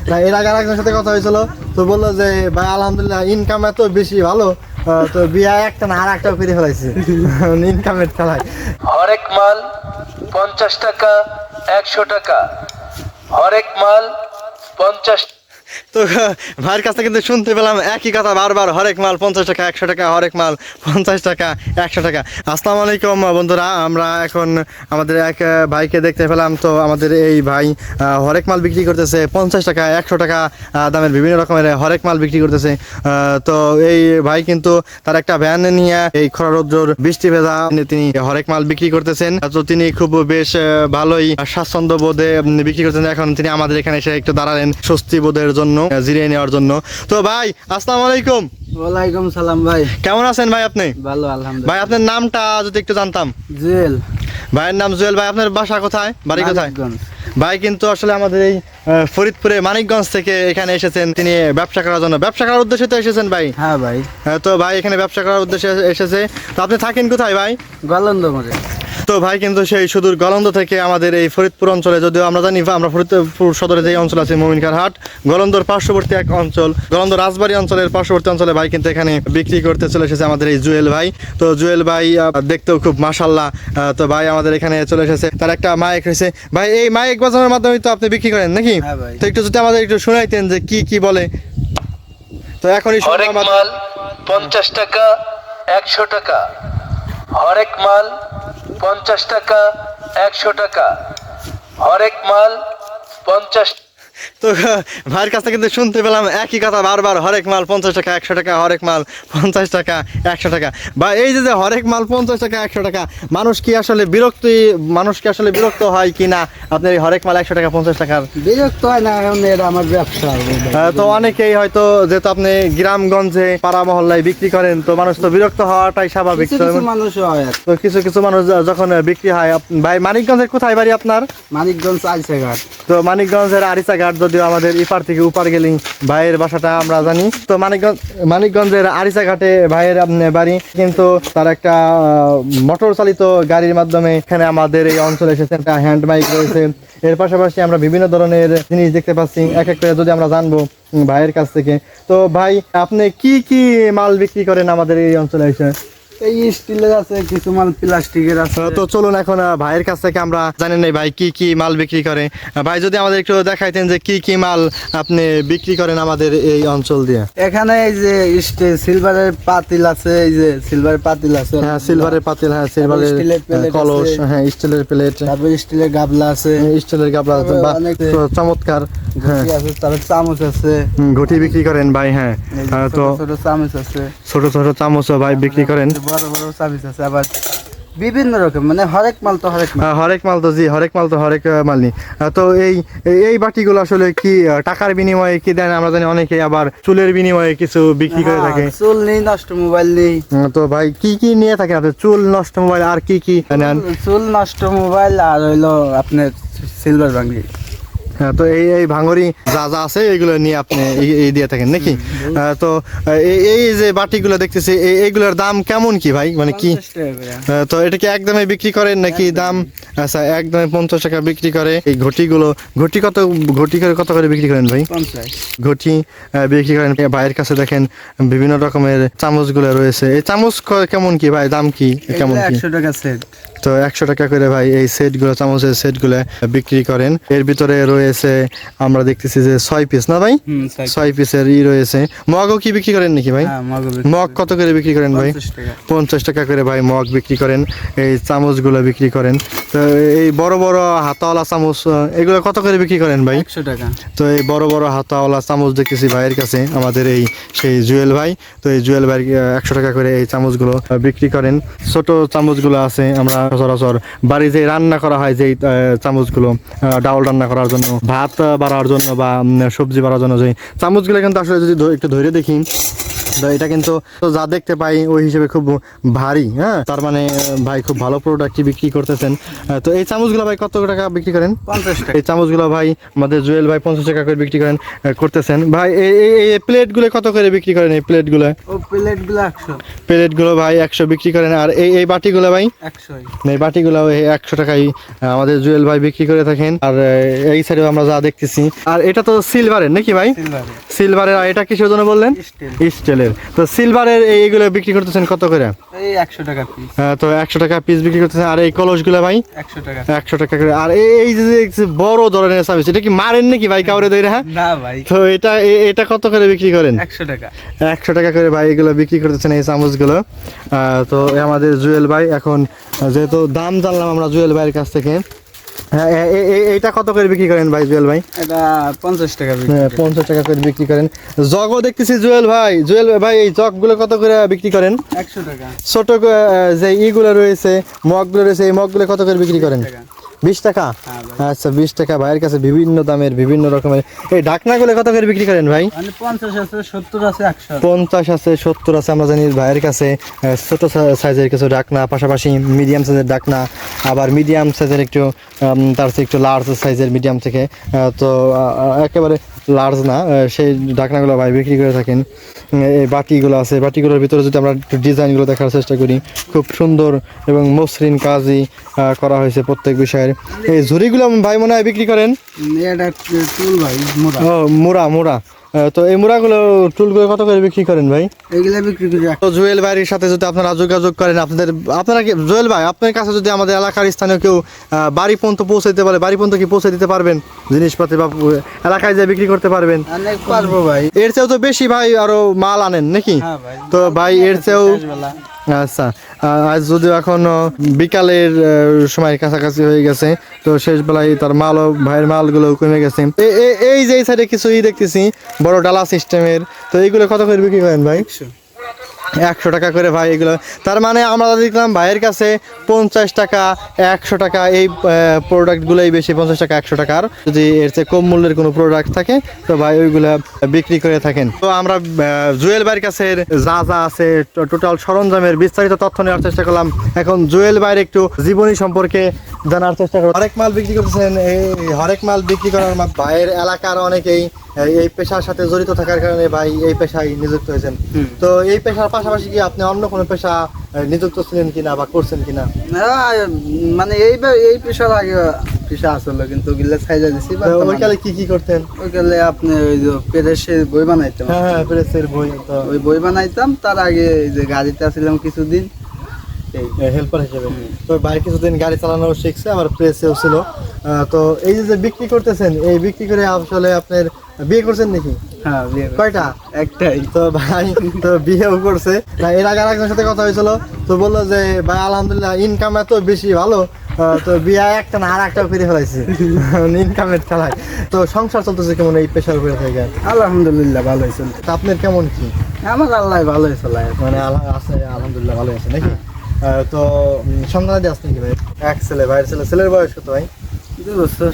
না, এর আগে আরেকজনের সাথে কথা হয়েছিল, তো বললো যে ভাই আলহামদুলিল্লাহ ইনকাম এত বেশি ভালো, তো বিয়া একটা না আর একটা করে ফেলাইছে ইনকামের খেলায়। হরেক মাল 50 টাকা 100 টাকা, হরেক মাল 50। তো ভাইয়ের কাছ থেকে কিন্তু শুনতে পেলাম একই কথা বারবার, হরেক মাল 50 টাকা 100 টাকা, হরেক মাল 50 টাকা 100 টাকা। আসসালামু আলাইকুম বন্ধুরা, আমরা এখন আমাদের এক ভাইকে দেখতে পেলাম। তো আমাদের এই ভাই হরেক মাল বিক্রি করতেছে 50 টাকা 100 টাকা দামের বিভিন্ন রকমের হরেক মাল বিক্রি করতেছে। তো এই ভাই কিন্তু তার একটা ভ্যান নিয়ে এই খরা রৌদ্র বৃষ্টি ভেজা তিনি হরেক মাল বিক্রি করতেছেন। তো তিনি খুব বেশ ভালোই স্বাচ্ছন্দ্য বোধে বিক্রি করতেছেন। এখন তিনি আমাদের এখানে এসে একটু দাঁড়ালেন স্বস্তি বোধের জন্য, জিরিয়ে নেওয়ার জন্য। তো ভাই আসসালামু আলাইকুম। ওয়ালাইকুম সালাম ভাই। কেমন আছেন ভাই আপনি? ভালো আলহামদুলিল্লাহ। ভাই আপনার নামটা যদি একটু জানতাম। জুয়েল। ভাইয়ের নাম জুয়েল। ভাই আপনার বাসা কোথায়, বাড়ি কোথায়? মানিকগঞ্জ। ভাই কিন্তু আসলে আমাদের এই ফরিদপুরে মানিকগঞ্জ থেকে এখানে এসেছেন তিনি ব্যবসা করার জন্য। ব্যবসা করার উদ্দেশ্যে তো এসেছেন ভাই? হ্যাঁ ভাই। তো ভাই এখানে ব্যবসা করার উদ্দেশ্যে এসেছে। তো আপনি থাকেন কোথায় ভাই? গলন্দ মরে। তো ভাই কিন্তু সেই সুদূর গলন্দ থেকে আমাদের এই ফরিদপুর অঞ্চলে, যদিও আমরা জানি আমরা ফরিদপুর সদরে যে অঞ্চল আছে মোমিনখার হাট, গলন্দর পার্শ্ববর্তী এক অঞ্চল, গলন্দ রাজবাড়ী অঞ্চলের পার্শ্ববর্তী অঞ্চলে ভাই কিন্তু এখানে বিক্রি করতে চলে এসেছে আমাদের এই জুয়েল ভাই। তো জুয়েল ভাই দেখতেও খুব মাশাআল্লাহ। তো ভাই আমাদের এখানে চলে এসেছে, তার একটা মাইক রয়েছে। ভাই এই মাইক বাজানোর মাধ্যমে তো আপনি বিক্রি করেন নাকি? হ্যাঁ ভাই। তো একটু যদি আমাদের একটু শোনাইতেন যে কি কি বলে। তো এখনই হরেক মাল 50 টাকা 100 টাকা, হরেক মাল 50 টাকা 100 টাকা, হরেক মাল 50। তো ভাইয়ের কাছ থেকে কিন্তু শুনতে পেলাম একই কথা বারবার, হরেক মাল 50 টাকা 100 টাকা, হরেক মাল 50 টাকা 100 টাকা। বা এই যে হরেক মাল 50 টাকা 100 টাকা, মানুষ কি আসলে বিরক্ত হয় কি না আপনার এই হরেক মাল 100 টাকা 50 টাকার? বিরক্ত হয় না, এখন এটা আমার ব্যবসা। তো অনেকেই হয়তো, যেহেতু আপনি গ্রামগঞ্জে পাড়া মহল্লায় বিক্রি করেন, তো মানুষ তো বিরক্ত হওয়াটাই স্বাভাবিক। কিছু কিছু মানুষ হয় আর। তো কিছু মানুষ যখন বিক্রি হয়। ভাই মানিকগঞ্জের কোথায় বাড়ি আপনার? মানিকগঞ্জ আইসাঘাট। তো মানিকগঞ্জের আরিচা ঘাট, যদিও আমাদের ইপার থেকে উপার গেলেই ভাইয়ের বাসাটা আমরা জানি। তো মানিকগঞ্জের আরিচা ঘাটে ভাইয়ের বাড়ি, কিন্তু তার একটা মোটর চালিত গাড়ির মাধ্যমে এখানে আমাদের এই অঞ্চলে এসেছে। একটা হ্যান্ড মাইক রয়েছে, এর পাশাপাশি আমরা বিভিন্ন ধরনের জিনিস দেখতে পাচ্ছি। এক এক করে যদি আমরা জানবো ভাইয়ের কাছ থেকে। তো ভাই আপনি কি কি মাল বিক্রি করেন আমাদের এই অঞ্চলে এসে? এই স্টিলের আছে, কিছু মাল প্লাস্টিকের আছে। তো চলুন এখন ভাইয়ের কাছ থেকে আমরা জানেন নাই ভাই কি কি মাল বিক্রি করে। ভাই যদি আমাদের একটু দেখাইতেন যে কি কি মাল আপনি বিক্রি করেন আমাদের এই অঞ্চল দিয়ে। এখানে এই যে সিলভারের পাতিল আছে, এই যে সিলভারের পাতিল আছে। হ্যাঁ সিলভারের পাতিল, হ্যাঁ সিলভারের স্টিলের প্লেট কলস, আছে। হ্যাঁ স্টিলের প্লেট, তারপর স্টিলের গাবলা আছে, স্টিলের গাবলা আছে, বাহ, অনেক চমৎকার। হ্যাঁ ঘটি আছে, তারপর চামচ আছে। ঘটি বিক্রি করেন ভাই? হ্যাঁ। এই যে তো ছোট ছোট চামচ আছে, ছোট ছোট চামচও ভাই বিক্রি করেন? বড় বড় চামচ আছে, আবার বিভিন্ন রকম, মানে হরেক মাল তো হরেক মাল। হরেক মাল তো জি, হরেক মাল তো হরেক মাল নি। তো এই বাটিগুলো আসলে কি টাকার বিনিময়ে কি দেন? আমরা জানি অনেকে আবার চুলের বিনিময়ে কিছু বিক্রি করে থাকে। হ্যাঁ, চুল নেই, নষ্ট মোবাইল নেই। তো ভাই কি কি নিয়ে থাকেন আপনি? চুল নষ্ট মোবাইল আর কি কি নেন? চুল নষ্ট মোবাইল আর হইলো আপনার সিলভার ভাঙি। হ্যাঁ, তো এই ভাঙরি যা যা আছে এইগুলো নিয়ে আপনি এই দিয়ে থাকেন নাকি? তো এই যে বাটিগুলো দেখতেছি, এইগুলোর দাম কেমন কি ভাই, মানে কি? 50 টাকা করে। তো এটা কি একদমে বিক্রি করেন নাকি দাম? আচ্ছা, একদমে 50 টাকা বিক্রি করে। এই ঘটি কত করে বিক্রি করেন ভাই? 50। ঘটি বিক্রি করেন। ভাইয়ের কাছে দেখেন বিভিন্ন রকমের চামচগুলো রয়েছে। এই চামচ কেমন কি ভাই, দাম কি কেমন কি? 100 টাকা সেট। তো 100 টাকা করে ভাই এই সেটগুলো, চামচের সেটগুলো বিক্রি করেন। এর ভিতরে রয়েছে আমরা দেখতেছি যে 6 পিস না ভাই? 6 পিসের রয়েছে। মগও কি বিক্রি করেন নাকি ভাই? হ্যাঁ, মগ কত করে বিক্রি করেন ভাই? 50 টাকা। 50 টাকা করে ভাই মগ বিক্রি করেন। এই চামচগুলো বিক্রি করেন। তো এই বড় বড় হাতাওয়ালা চামচ, এগুলো কত করে বিক্রি করেন ভাই? 100 টাকা। তো এই বড় বড় হাতাওয়ালা চামচ দেখতেছি ভাইয়ের কাছে আমাদের সেই জুয়েল ভাই। তো এই জুয়েল ভাই 100 টাকা করে এই চামচগুলো বিক্রি করেন। ছোট চামচগুলো আছে, আমরা সচরাচর বাড়ি যে রান্না করা হয় যে চামচগুলো, ডাউল রান্না করার জন্য, ভাত বাড়ার জন্য বা সবজি বাড়ার জন্য যে চামচগুলো, কিন্তু আসলে যদি একটু ধরে দেখি তো এটা কিন্তু তো যা দেখতে পাই ওই হিসেবে খুব ভারী, হ্যাঁ, তার মানে ভাই খুব ভালো প্রোডাক্টই বিক্রি করতেছেন। তো এই চামচগুলো ভাই কত টাকা বিক্রি করেন? 50 টাকা। এই চামচগুলো ভাই আমাদের জুয়েল ভাই 50 টাকা করে বিক্রি করেন করতেছেন। ভাই এই প্লেটগুলো কত করে বিক্রি করেন? এই প্লেটগুলো ও প্লেটগুলো 100। প্লেটগুলো ভাই 100 বিক্রি করেন। আর এই বাটিগুলো ভাই 100। এই বাটিগুলো 100 টাকায় আমাদের জুয়েল ভাই বিক্রি করে থাকেন। আর এই সাইডেও আমরা যা দেখতেছি, আর এটা তো সিলভারের নাকি ভাই? সিলভার। সিলভারের। আর এটা কিসের জন্য বললেন? স্টিল। স্টিলের। তো সিলভারের এইগুলো বিক্রি করতেছেন কত করে? এই 100 টাকা পিস। তো 100 টাকা পিস বিক্রি করতেছেন। আর এই কলসগুলো ভাই 100 টাকা। 100 টাকা করে। আর এই যে বড় ধরনের সার্ভিস, এটা কি মারেন নাকি ভাই কাউরে দইরা? না ভাই, তো এটা কত করে বিক্রি করেন? 100 টাকা। 100 টাকা করে ভাই এগুলো বিক্রি করতেছেন এই চামচগুলো। তো আমাদের জুয়েল ভাই এখন যেহেতু দাম জানলাম আমরা জুয়েল ভাইয়ের কাছ থেকে, হ্যাঁ, এইটা কত করে বিক্রি করেন ভাই জুয়েল ভাই? এটা 50 টাকা বিক্রি। 50 টাকা করে বিক্রি করেন। জগও দেখতেছি জুয়েল ভাই এই জগগুলো কত করে বিক্রি করেন? 100 টাকা। ছোট যে ইগুলো রয়েছে, মগগুলো রয়েছে, এই মগগুলো কত করে বিক্রি করেন? 20 টাকা। হ্যাঁ ভাই। আচ্ছা, 20 টাকা। ভাইয়ের কাছে বিভিন্ন দামের বিভিন্ন রকমের এই ঢাকনাগুলো কত করে বিক্রি করেন ভাই? মানে 50 আছে, 70 আছে, 100 আছে। 50 আছে, 70 আছে। আমরা জানি ভাইয়ের কাছে ছোট সাইজের কিছু ডাকনা, পাশাপাশি মিডিয়াম সাইজের ডাকনা, আবার মিডিয়াম সাইজের একটু তার চেয়ে একটু লার্জ সাইজের মিডিয়াম থেকে, তো একেবারে লার্জ না, সেই ডাকনাগুলো ভাই বিক্রি করে থাকেন। এই বাটিগুলো আছে, বাটিগুলোর ভিতরে যদি আমরা একটু ডিজাইনগুলো দেখার চেষ্টা করি, খুব সুন্দর এবং মসৃণ কাজই করা হয়েছে প্রত্যেক বিষয়ের। এই ঝুড়িগুলো ভাই মনে হয় বিক্রি করেন? এটা টুল ভাই, মোটা। ও, মোড়া। তো এই মোড়াগুলো টুলগুলো কত করে বিক্রি করেন ভাই? এইগুলা বিক্রি করি তো জুয়েল ভাইয়ের সাথে যদি আপনারা যোগাযোগ করেন, আপনারা কি জুয়েল ভাই আপনার কাছে যদি আমাদের এলাকার স্থানীয় কেউ বাড়ি পর্যন্ত পৌঁছে দিতে পারে, বাড়ি পর্যন্ত কি পৌঁছে দিতে পারবেন জিনিসপাতি, বা এলাকায় যে বিক্রি করতে পারবেন? অনেক পারবো ভাই। এর চেয়েও তো বেশি ভাই আরো মাল আনেন নাকি? হ্যাঁ ভাই। তো ভাই এর চেয়েও বেলা। আচ্ছা, আজ যদিও এখন বিকালের সময় কাছাকাছি হয়ে গেছে, তো শেষ বেলায় তার মালও ভাইয়ের মালগুলো কমে গেছে। এই যে এই সাইডে কিছু দেখতেছি বড় ডালা সিস্টেমের, তো এইগুলো কত করে বিক্রি করেন ভাই? 100 টাকা করে ভাই এগুলো। তার মানে আমরা দেখলাম ভাইয়ের কাছে 50 টাকা, 100 টাকা এই প্রোডাক্টগুলোই বেশি, 50 টাকা 100 টাকার। যদি এর চেয়ে কম মূল্যের কোনো প্রোডাক্ট থাকে তো ভাই ওইগুলা বিক্রি করে থাকেন। তো আমরা জুয়েল ভাইয়ের কাছে যা আছে টোটাল সরঞ্জামের বিস্তারিত তথ্য নেওয়ার চেষ্টা করলাম। এখন জুয়েল ভাইয়ের একটু জীবনী সম্পর্কে জানার চেষ্টা করব। হরেক মাল বিক্রি করতেছেন, এই হরেক মাল বিক্রি করার ভাইয়ের এলাকার অনেকেই এই পেশার সাথে জড়িত থাকার কারণে ভাই এই পেশায় নিযুক্ত হয়েছেন। তো এই পেশার পাশাপাশি কি আপনি অন্য কোনো পেশা নিযুক্ত ছিলেন কিনা বা করছেন কিনা? না, মানে এই পেশার আগে পেশা আসলে, কিন্তু ওগুলা ছাইড়া দিছি। ওইকালে কি করতেন? ওইকালে আপনি ওই যে প্রেসের বই বানাইতাম। হ্যাঁ, প্রেসের বই। তো ওই বই বানাইতাম। তার আগে এই যে গাড়িতে আসছিলাম কিছুদিন, হেল্পার হিসেবে। তো ভাই কিছুদিন গাড়ি চালানো শিখছে, আবার প্রেসেও ছিল। তো এই যে বিক্রি করতেছেন, এই বিক্রি করে আসলে আপনার বিয়ে করছেন নাকি? হ্যাঁ, বিয়ে কয়টা? একটাই। তো ভাই তো বিয়েও করছে। এর আগে আরেকজনের সাথে কথা হয়েছিল, তো বললো যে ভাই আলহামদুলিল্লাহ ইনকাম এত বেশি ভালো, তো বিয়ে একটা না আর একটাও করে ফেলাইছে ইনকামের খেলায়। তো সংসার চলতেছে কেমন এই পেশার উপরে থেকে? আলহামদুলিল্লাহ ভালোই চলছে। তা আপনার কেমন কি? আমার আল্লাহ ভালোই চলায়। মানে আছে আলহামদুলিল্লাহ ভালো আছে নাকি? তো সন্তানাদি আছে নাকি ভাই? এক ছেলে। ভাইয়ের ছেলের বয়স কত ভাই? 2 বছর।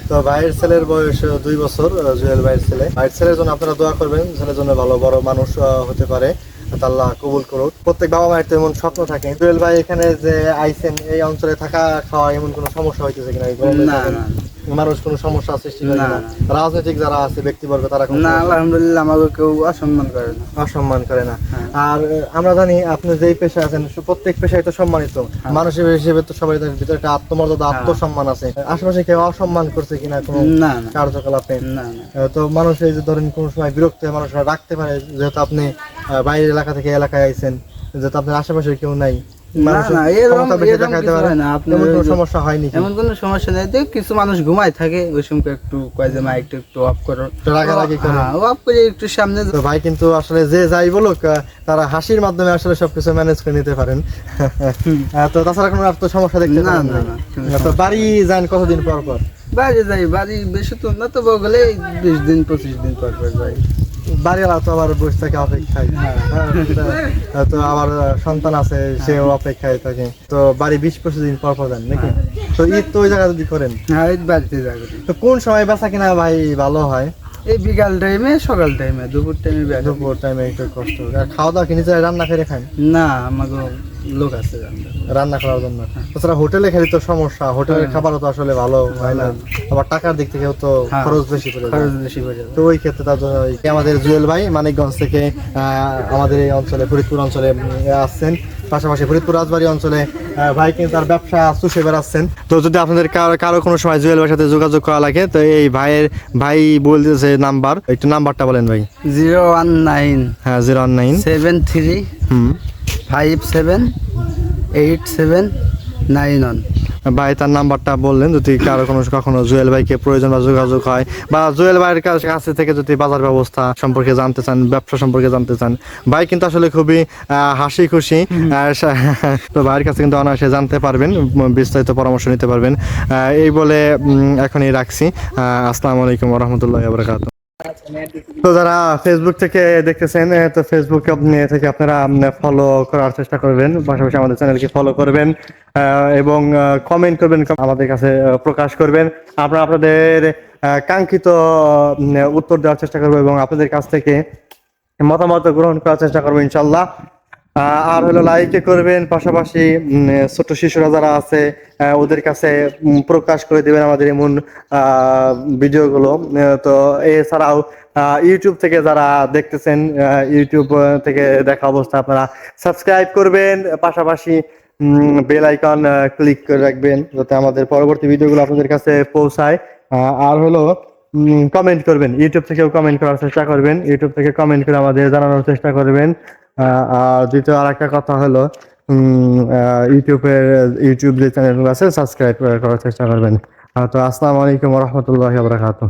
তো ভাইয়ের ছেলের বয়স 2 বছর। জুয়েল ভাইয়ের ছেলের জন্য আপনারা দোয়া করবেন, ছেলের জন্য ভালো বড় মানুষ হতে পারে, আল্লাহ কবুল করুক। প্রত্যেক বাবা মায়ের তো এমন স্বপ্ন থাকে। জুয়েল ভাই এখানে যে আইছেন, এই অঞ্চলে থাকা খাওয়া এমন কোনো সমস্যা হইতেছে কিনা? না না মানুষ কোনো সমস্যা সৃষ্টি করে না, না? না। রাজনৈতিক যারা আছে ব্যক্তিবর্গ তারা কোনো না, আলহামদুলিল্লাহ আমাকে কেউ অসম্মান করে না। অসম্মান করে না। হ্যাঁ। আর আমরা জানি আপনি যেই পেশায় আছেন প্রত্যেক পেশায় তো সম্মানিত মানুষের হিসেবে, তো সবাই ভিতরে একটা আত্মমর্যাদা, আত্মসম্মান আছে। আশেপাশে কেউ অসম্মান করছে কিনা কোনো না না কার্যকলাপে? না না। তো মানুষ এই যে ধরেন কোনো সময় বিরক্ত হয়ে মানুষরা ডাকতে পারে, যেহেতু আপনি বাইরের এলাকা থেকে এলাকায় আইছেন, যেহেতু আপনার আশেপাশে কেউ নাই, মানুষের না, এরকম ক্ষমতা বেশি এরকম দেখাইতে কিছু পারে। হয় না। আপনার এমন কোনো ওই যে- সমস্যা হয়নি কি? এমন কোনো সমস্যা নেই। দেখ কিছু মানুষ ঘুমায় থাকে, ওই সময় একটু কয় যে মাইকটা একটু অফ করো, তো রাগারাগি করে। হ্যাঁ, অফ করে একটু সামনে তো ভাই কিন্তু আসলে যে যাই বলুক, তারা হাসির মাধ্যমে আসলে সবকিছু ম্যানেজ করে নিতে পারেন। তো তাছাড়া কোনো আর তো সমস্যা দেখতে না, পারেন না, না? না। তো বাড়ি যান কতদিন পর পর? বাইরে যাই, বাড়ি বেশি তো না, তো বগলে 20 দিন 25 দিন পর পর যাই। বাড়িওয়ালা তো আবার বসে থাকে অপেক্ষায়। হ্যাঁ, তো আবার সন্তান আছে, সেও অপেক্ষায় থাকে। তো বাড়ি 20-25 দিন পর পর যান নাকি? তো ঈদ তো ওই জায়গা যদি করেন, হ্যাঁ, এই বাড়িতে যাই। তো কোন সময় বেচা কিনা ভাই ভালো হয়? এই বিকাল টাইমে সকাল টাইমে দুপুর টাইমে ব্যাঘাত। দুপুর টাইমে একটু কষ্ট আর খাওয়া দাওয়া কি নিজে রান্না করে খান? না আমাকে লোক আছে রান্না। রান্না করার জন্য। তাছাড়া হোটেলে খেলে তো সমস্যা, হোটেলের খাবারও তো আসলে ভালো হয় না, আবার টাকার দিক থেকেও তো হ্যাঁ। খরচ বেশি পড়ে যায়। খরচ বেশি পড়ে যাবে। তো ওই ক্ষেত্রে তার জন্য আমাদের জুয়েল ভাই মানিকগঞ্জ থেকে আমাদের এই অঞ্চলে ফরিদপুর অঞ্চলে আসছেন, পাশাপাশি ফরিদপুর রাজবাড়ী অঞ্চলে ভাই কিন্তু তার ব্যবসা চুষে বেড়াচ্ছেন। তো যদি আপনাদের কারো কোনো সময় জুয়েল ভাইয়ের সাথে যোগাযোগ করা লাগে তো এই ভাই বলতেছে নাম্বার, একটু নাম্বারটা বলেন ভাই। 019 হ্যাঁ 019 73 হুম 57 8791। ভাই তার নাম্বারটা বললেন, যদি কারো কখনো জুয়েল ভাইকে প্রয়োজন বা যোগাযোগ হয় বা জুয়েল ভাইয়ের কাছে থেকে যদি বাজার ব্যবস্থা সম্পর্কে জানতে চান, ব্যবসা সম্পর্কে জানতে চান, ভাই কিন্তু আসলে খুবই হাসি খুশি। তো ভাইয়ের কাছে কিন্তু অনায়াসে জানতে পারবেন, বিস্তারিত পরামর্শ নিতে পারবেন। এই বলে এখনই রাখছি। আসসালামু আলাইকুম ওয়া রাহমাতুল্লাহি ওয়া বারাকাতুহু। তো যারা ফেসবুক থেকে দেখতেছেন তো ফেসবুক থেকে আপনারা ফলো করার চেষ্টা করবেন, পাশাপাশি আমাদের চ্যানেলকে ফলো করবেন এবং কমেন্ট করবেন, আমাদের কাছে প্রকাশ করবেন। আমরা আপনাদের কাঙ্ক্ষিত উত্তর দেওয়ার চেষ্টা করবো এবং আপনাদের কাছ থেকে মতামত গ্রহণ করার চেষ্টা করবো ইনশাল্লাহ। আর হলো লাইক করবেন, পাশাপাশি ছোট শিশুরা যারা আছে ওদের কাছে প্রকাশ করে দিবেন আমাদের এমন ভিডিওগুলো। তো এছাড়াও ইউটিউব থেকে যারা দেখতেছেন, ইউটিউব থেকে দেখা অবস্থা আপনারা সাবস্ক্রাইব করবেন, পাশাপাশি বেল আইকন ক্লিক করে রাখবেন যাতে আমাদের পরবর্তী ভিডিওগুলো আপনাদের কাছে পৌঁছায়। আর হলো কমেন্ট করবেন, ইউটিউব থেকেও কমেন্ট করার চেষ্টা করবেন, ইউটিউব থেকে কমেন্ট করে আমাদের জানানোর চেষ্টা করবেন। আর দ্বিতীয় আর একটা কথা হলো ইউটিউব যে চ্যানেলগুলো আছে সাবস্ক্রাইব করার চেষ্টা করবেন। তো আসসালামু আলাইকুম ওয়া রাহমাতুল্লাহি ওয়া বারাকাতুহু।